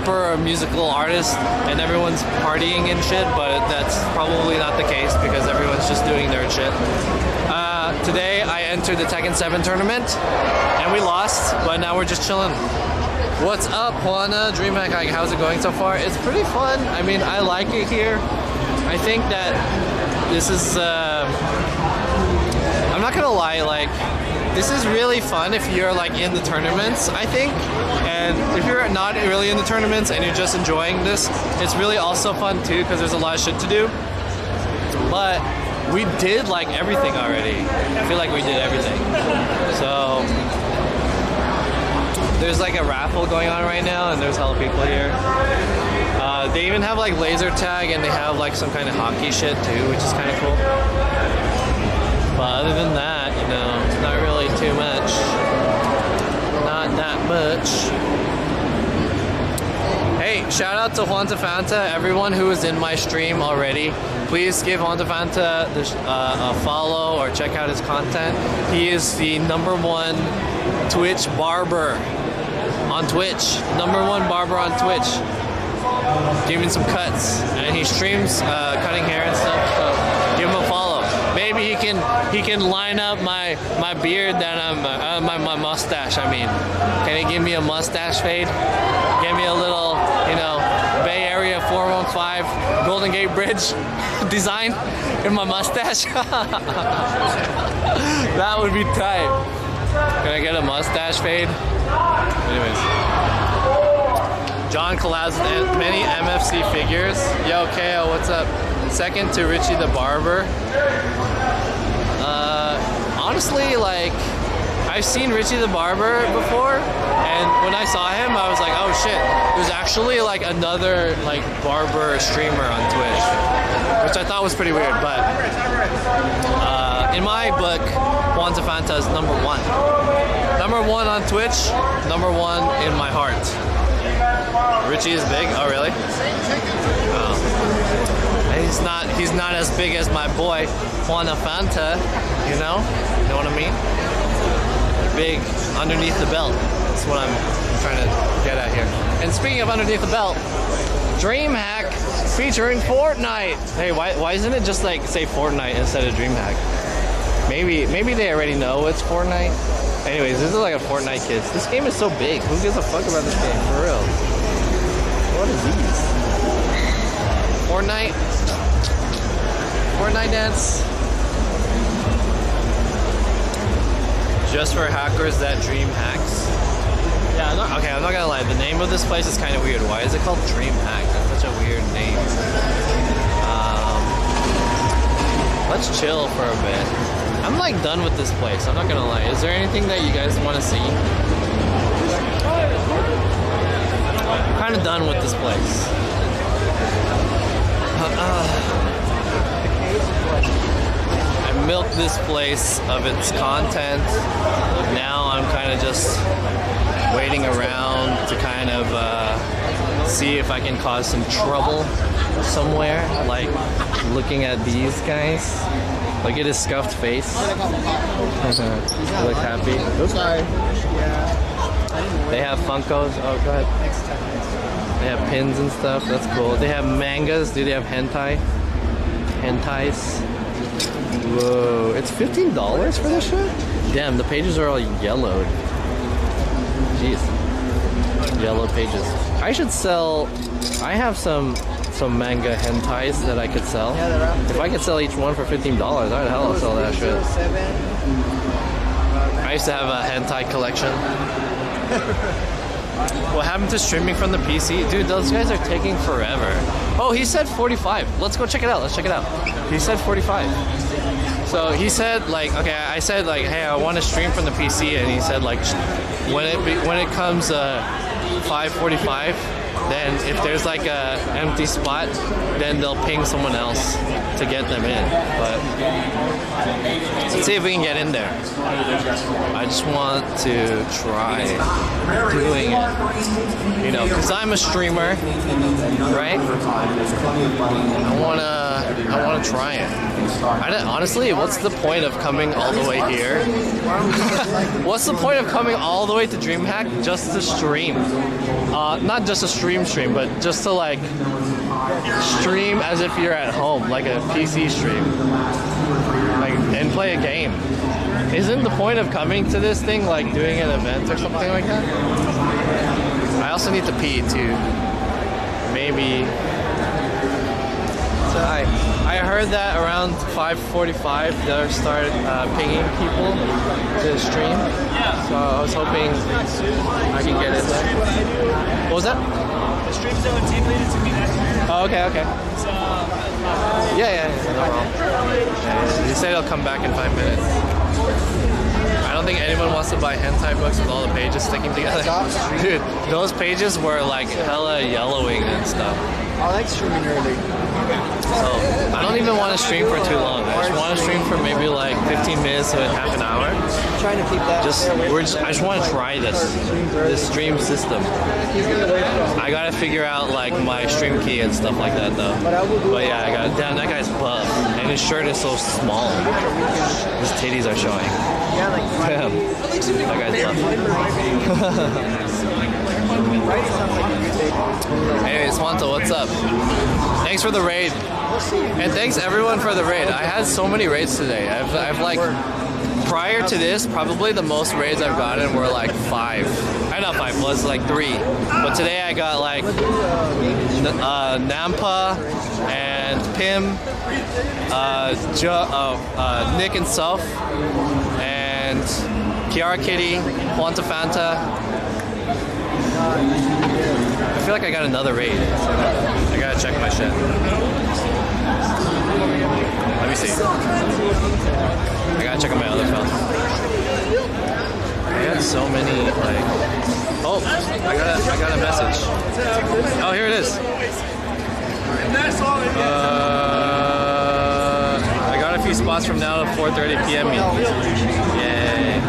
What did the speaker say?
rapper or musical artist and everyone's partying and shit, but that's probably not the case because everyone's just doing their shit. Today I entered the Tekken 7 tournament and we lost, but now we're just chilling. What's up, Juana? DreamHack, how's it going so far? It's pretty fun. I mean, I like it here. I think that this is, I'm not gonna lie, like, this is really fun if you're like in the tournaments, I think. And if you're not really in the tournaments and you're just enjoying this, it's really also fun too because there's a lot of shit to do. But we did like everything already. I feel like we did everything. So there's like a raffle going on right now and there's hella people here. They even have like laser tag and they have like some kind of hockey shit too, which is kind of cool. But other than that, you know, it's not really too much. Not that much. Hey, shout out to Juan Fanta, everyone who is in my stream already. Please give Juan Fanta a follow or check out his content. He is the #1 Twitch barber on Twitch. #1 barber on Twitch. Giving some cuts. And he streams cutting hair and stuff, so give him a follow. Maybe he can line up my beard that I'm my mustache. I mean, can he give me a mustache fade? Give me a little, you know, Bay Area 415 Golden Gate Bridge design in my mustache. That would be tight. Can I get a mustache fade? Anyways, John collabs with many MFC figures. Yo, KO, what's up? Second to Richie the Barber. Honestly, like, I've seen Richie the Barber before, and when I saw him, I was like, oh shit, there's actually like another like barber streamer on Twitch, which I thought was pretty weird, but in my book, Juan Fanta is #1. #1 on Twitch, #1 in my heart. Richie is big? Oh really? Oh. He's not as big as my boy Juan Fanta, you know what I mean? Big underneath the belt. That's what I'm trying to get at here. And speaking of underneath the belt, DreamHack featuring Fortnite. Hey, why isn't it just like say Fortnite instead of DreamHack? Maybe they already know it's Fortnite. Anyways, this is like a Fortnite kids. This game is so big. Who gives a fuck about this game? For real. What are these? Fortnite dance. Just for hackers that dream hacks. Yeah, I'm not gonna lie. The name of this place is kind of weird. Why is it called DreamHack? That's such a weird name. Let's chill for a bit. I'm like done with this place. I'm not gonna lie. Is there anything that you guys want to see? I'm kind of done with this place. I milked this place of its content. Now I'm kind of just waiting around to kind of see if I can cause some trouble somewhere. Like looking at these guys. Look at his scuffed face. Look happy. Sorry. They have Funkos. Oh, go ahead. They have pins and stuff. That's cool. They have mangas. Do they have hentais? Whoa. It's $15 for this shit? Damn, the pages are all yellowed. Jeez. Yellow pages. I should sell... I have some manga hentais that I could sell. If I could sell each one for $15, I'd hella sell that shit. I used to have a hentai collection. What happened to streaming from the PC? Dude, those guys are taking forever. Oh, he said 45. Let's go check it out. Let's check it out. He said 45. So he said like, okay, I said like, hey, I want to stream from the PC, and he said like, when it comes 5:45, then if there's like a empty spot, then they'll ping someone else to get them in. But let's see if we can get in there. I just want to try doing it, you know, because I'm a streamer, right? I want to wanna try it. Honestly, what's the point of coming all the way here? What's the point of coming all the way to DreamHack just to stream? Not just a stream, but just to like stream as if you're at home, like a PC stream, like and play a game. Isn't the point of coming to this thing like doing an event or something like that? I also need to pee too. Maybe. So I heard that around 5:45 they'll start pinging people to the stream. So I was hoping I can get in there. What was that? The stream's still 10 minutes to be that. Oh, okay. So, Yeah, no problem. Yeah, he said he'll come back in 5 minutes. I don't think anyone wants to buy hentai books with all the pages sticking together. Dude, those pages were like hella yellowing and stuff. I like streaming early. So I don't even want to stream for too long. I just want to stream for maybe like 15 minutes to half an hour. I'm trying to keep that. I just want to try this stream system. I gotta figure out like my stream key and stuff like that though. But yeah, I got damn that guy's buff and his shirt is so small. His titties are showing. Yeah, like Damn, that guy's buff. Hey, Swanto, what's up? Thanks for the raid. And thanks everyone for the raid. I had so many raids today. I've like, prior to this, probably the most raids I've gotten were like 5. Not 5, was like 3. But today I got like Nampa and Pim, Nick and Self, and Kiara Kitty, Quanta Fanta. I feel like I got another raid. I gotta check my shit. Let me see. I gotta check on my other phone. I had so many like. Oh, I got a message. Oh, here it is. I got a few spots from now to 4:30 p.m. Yay.